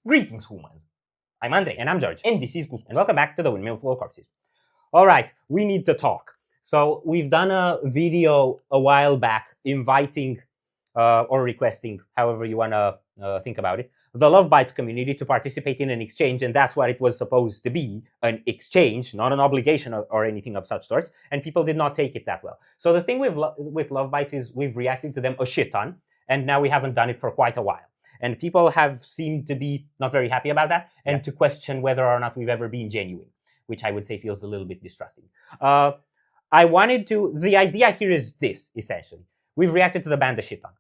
Greetings, humans. I'm Andre. And I'm George. And this is Gus. And welcome back to the Windmill Full of Corpses. All right, we need to talk. So we've done a video a while back inviting or requesting, however you want to think about it, the Lovebites community to participate in an exchange, and that's what it was supposed to be, an exchange, not an obligation or anything of such sorts, and people did not take it that well. So the thing with Lovebites is we've reacted to them a shit ton, and now we haven't done it for quite a while. And people have seemed to be not very happy about that, and to question whether or not we've ever been genuine, which I would say feels a little bit distrusting. The idea here is this, essentially. We've reacted to the band a shit ton.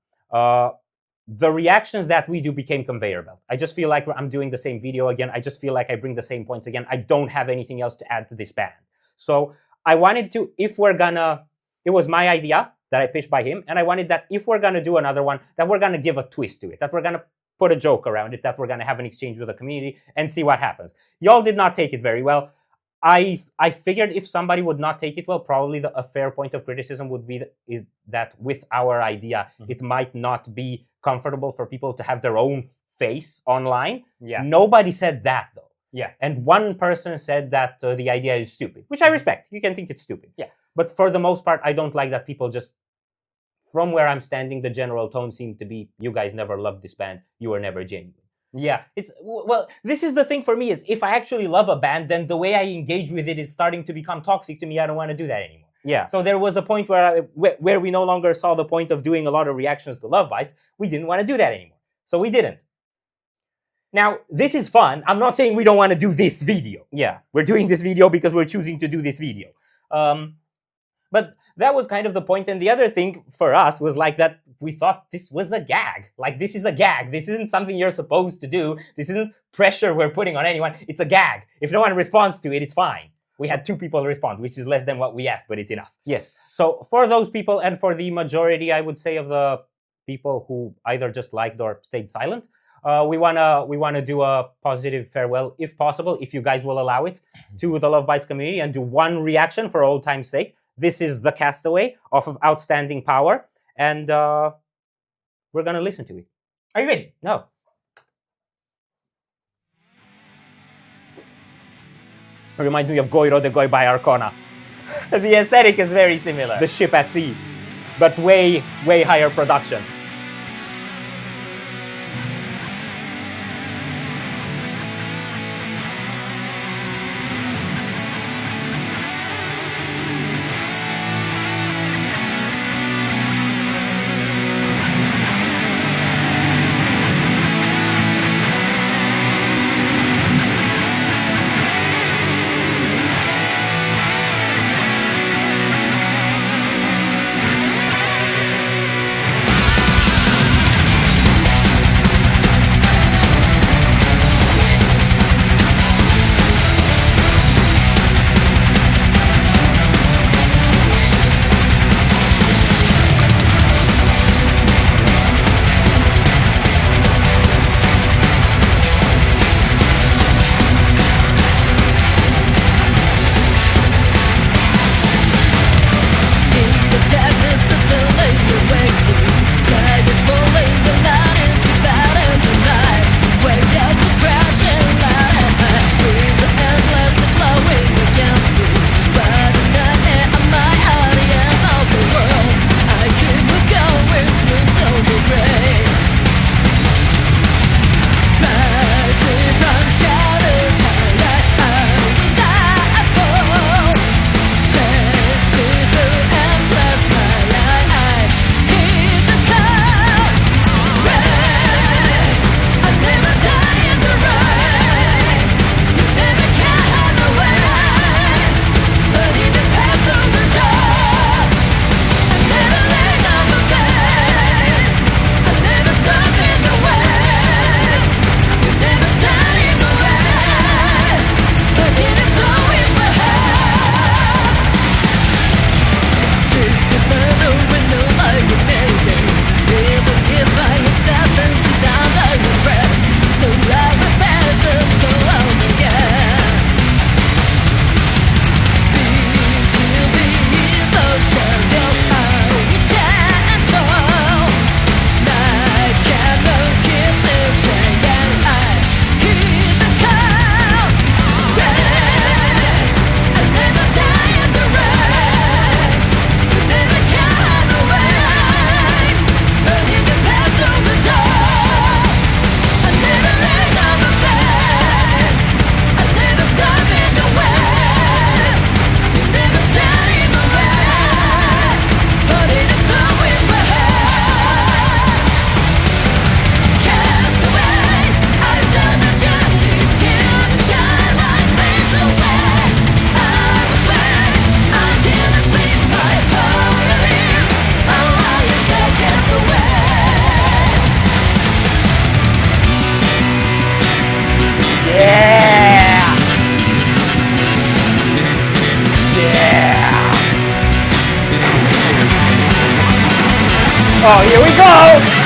The reactions that we do became conveyor belt. I just feel like I'm doing the same video again. I just feel like I bring the same points again. I don't have anything else to add to this band. So I wanted to, it was my idea that I pitched by him, and I wanted that if we're gonna do another one, that we're gonna give a twist to it, that we're gonna put a joke around it, that we're gonna have an exchange with the community and see what happens. Y'all did not take it very well. I figured if somebody would not take it well, probably a fair point of criticism would be that with our idea, it might not be comfortable for people to have their own face online. Yeah. Nobody said that, though. Yeah. And one person said that the idea is stupid, which I respect. You can think it's stupid. Yeah. But for the most part, I don't like that people just, from where I'm standing, the general tone seemed to be, you guys never loved this band. You were never genuine. Yeah, well, this is the thing for me is if I actually love a band, then the way I engage with it is starting to become toxic to me. I don't want to do that anymore. Yeah. So there was a point where we no longer saw the point of doing a lot of reactions to Lovebites. We didn't want to do that anymore. So we didn't. Now, this is fun. I'm not saying we don't want to do this video. Yeah. We're doing this video because we're choosing to do this video. But that was kind of the point. And the other thing for us was like that we thought this was a gag. Like, this is a gag. This isn't something you're supposed to do. This isn't pressure we're putting on anyone. It's a gag. If no one responds to it, it's fine. We had 2 people respond, which is less than what we asked, but it's enough. Yes. So for those people, and for the majority, I would say, of the people who either just liked or stayed silent, we wanna do a positive farewell, if possible, if you guys will allow it, to the Lovebites community and do one reaction for old time's sake. This is the Castaway off of Outstanding Power, and we're gonna listen to it. Are you ready? No. It reminds me of Goiro de Goi by Arcona. The aesthetic is very similar. The ship at sea, but way, way higher production. Oh, here we go!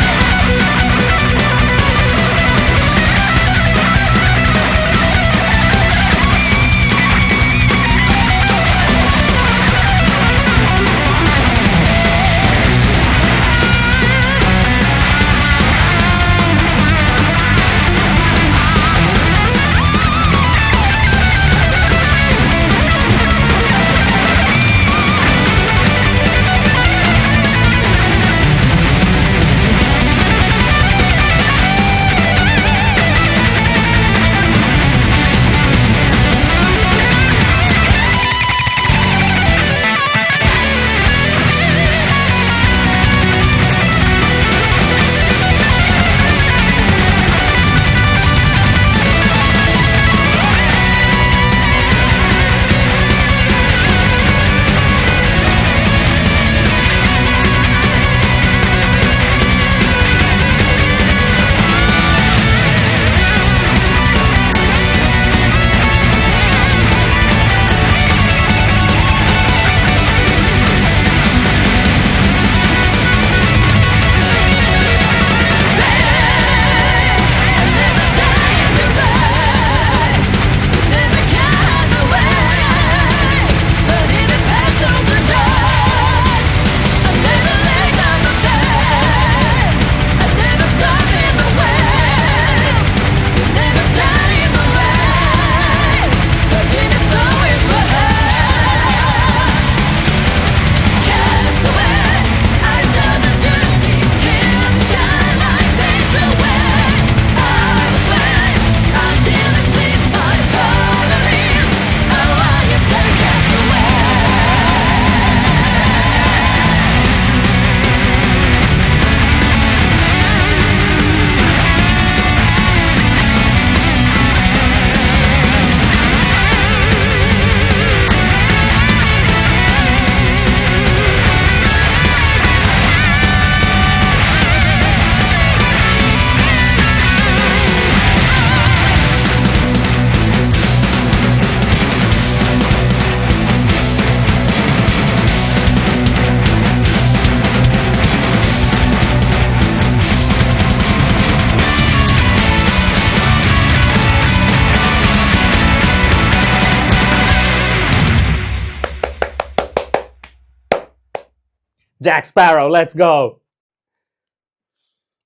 Jack Sparrow, let's go.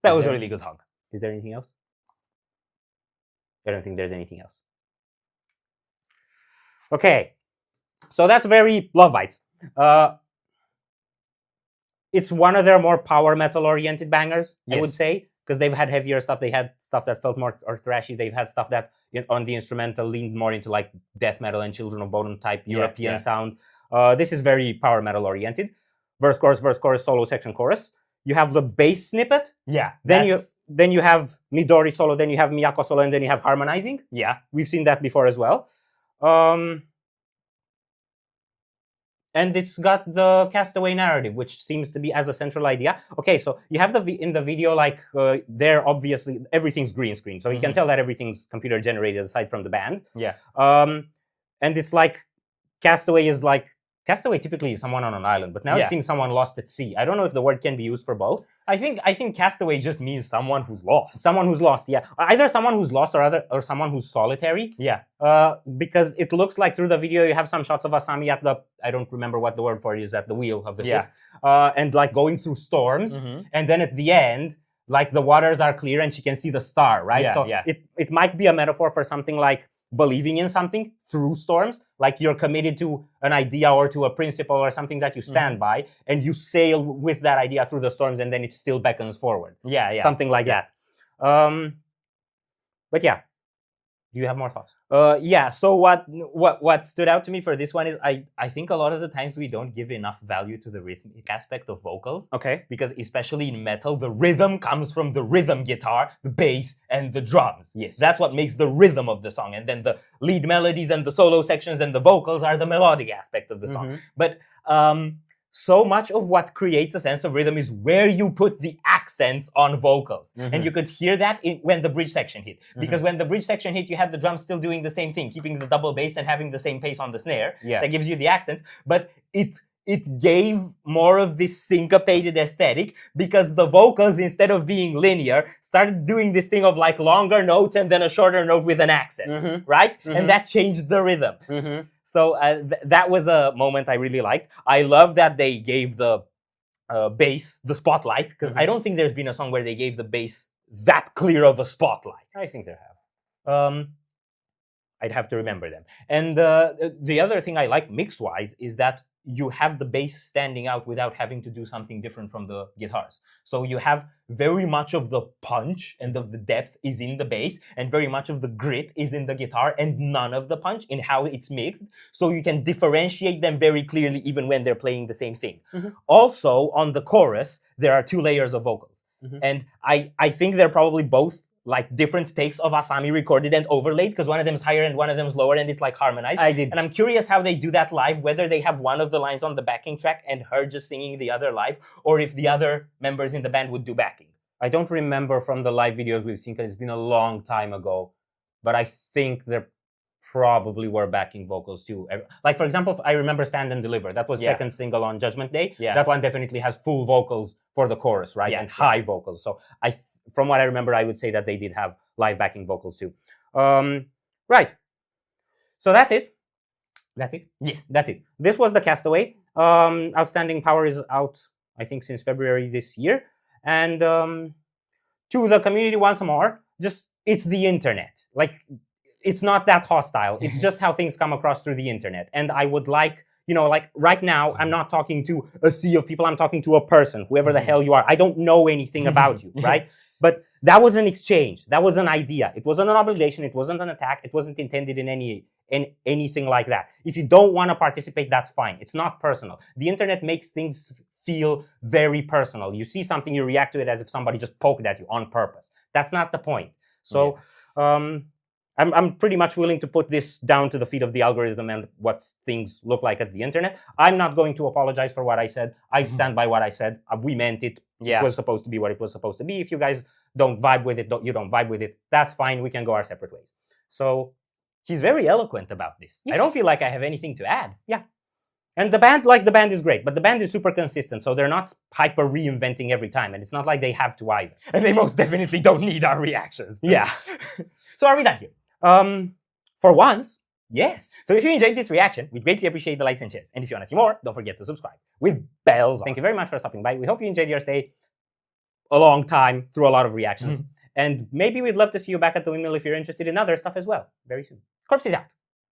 That was a really good song. Is there anything else? I don't think there's anything else. Okay, so that's very Lovebites. It's one of their more power metal oriented bangers, I would say, because they've had heavier stuff. They had stuff that felt more or thrashy. They've had stuff that on the instrumental leaned more into like death metal and Children of Bodom type European sound. This is very power metal oriented. Verse, chorus, solo section, chorus. You have the bass snippet. Yeah. Then you have Midori solo. Then you have Miyako solo, and then you have harmonizing. Yeah. We've seen that before as well. And it's got the Castaway narrative, which seems to be as a central idea. Okay, so you have in the video, like, there obviously everything's green screen. So you can tell that everything's computer generated aside from the band. Yeah. And it's like Castaway typically is someone on an island, but now it seems someone lost at sea. I don't know if the word can be used for both. I think Castaway just means someone who's lost. Someone who's lost, yeah. Either someone who's lost or someone who's solitary. Yeah. Because it looks like through the video you have some shots of Asami at I don't remember what the word for it is, at the wheel of the ship. And like going through storms. And then at the end, like the waters are clear and she can see the star, right? Yeah, so it might be a metaphor for something like believing in something through storms, like you're committed to an idea or to a principle or something that you stand by, and you sail with that idea through the storms, and then it still beckons forward. Yeah. Something like that. But yeah, do you have more thoughts? Yeah. So what stood out to me for this one is I think a lot of the times we don't give enough value to the rhythmic aspect of vocals. Okay. Because especially in metal, the rhythm comes from the rhythm guitar, the bass, and the drums. Yes. That's what makes the rhythm of the song. And then the lead melodies and the solo sections and the vocals are the melodic aspect of the song. But so much of what creates a sense of rhythm is where you put the accents on vocals. And you could hear that when the bridge section hit. Because when the bridge section hit, you had the drums still doing the same thing, keeping the double bass and having the same pace on the snare. Yeah. That gives you the accents. But it it gave more of this syncopated aesthetic because the vocals, instead of being linear, started doing this thing of like longer notes and then a shorter note with an accent, right? And that changed the rhythm. So that was a moment I really liked. I love that they gave the bass the spotlight, because I don't think there's been a song where they gave the bass that clear of a spotlight. I think there have. I'd have to remember them. And the other thing I like mix-wise is that you have the bass standing out without having to do something different from the guitars. So you have very much of the punch and of the depth is in the bass, and very much of the grit is in the guitar, and none of the punch in how it's mixed. So you can differentiate them very clearly even when they're playing the same thing. Also, on the chorus, there are 2 layers of vocals. And I think they're probably both like different takes of Asami recorded and overlaid, because one of them is higher and one of them is lower, and it's like harmonized. And I'm curious how they do that live, whether they have one of the lines on the backing track and her just singing the other live, or if the other members in the band would do backing. I don't remember from the live videos we've seen, because it's been a long time ago, but I think there probably were backing vocals too. Like, for example, I remember Stand and Deliver. That was second single on Judgment Day. That one definitely has full vocals for the chorus, right? And high vocals. So from what I remember, I would say that they did have live backing vocals too. Right. So that's it. That's it? Yes, that's it. This was the Castaway. Outstanding Power is out, I think, since February this year. And to the community once more, just, it's the internet. Like, it's not that hostile. It's just how things come across through the internet. And I would like, you know, like right now, I'm not talking to a sea of people. I'm talking to a person, whoever the hell you are. I don't know anything about you, right? But that was an exchange. That was an idea. It wasn't an obligation. It wasn't an attack. It wasn't intended in anything like that. If you don't want to participate, that's fine. It's not personal. The internet makes things feel very personal. You see something, you react to it as if somebody just poked at you on purpose. That's not the point. So, I'm pretty much willing to put this down to the feet of the algorithm and what things look like at the internet. I'm not going to apologize for what I said. I stand by what I said. We meant it. It was supposed to be what it was supposed to be. If you guys don't vibe with it, you don't vibe with it, that's fine. We can go our separate ways. So he's very eloquent about this. I don't feel like I have anything to add. And the band is great, but the band is super consistent, so they're not hyper reinventing every time, and it's not like they have to either. And they most definitely don't need our reactions. So are we done here? For once, yes. So if you enjoyed this reaction, we'd greatly appreciate the likes and shares. And if you want to see more, don't forget to subscribe with bells on. Thank you very much for stopping by. We hope you enjoyed your stay a long time through a lot of reactions. And maybe we'd love to see you back at the Windmill if you're interested in other stuff as well, very soon. Corpse is out.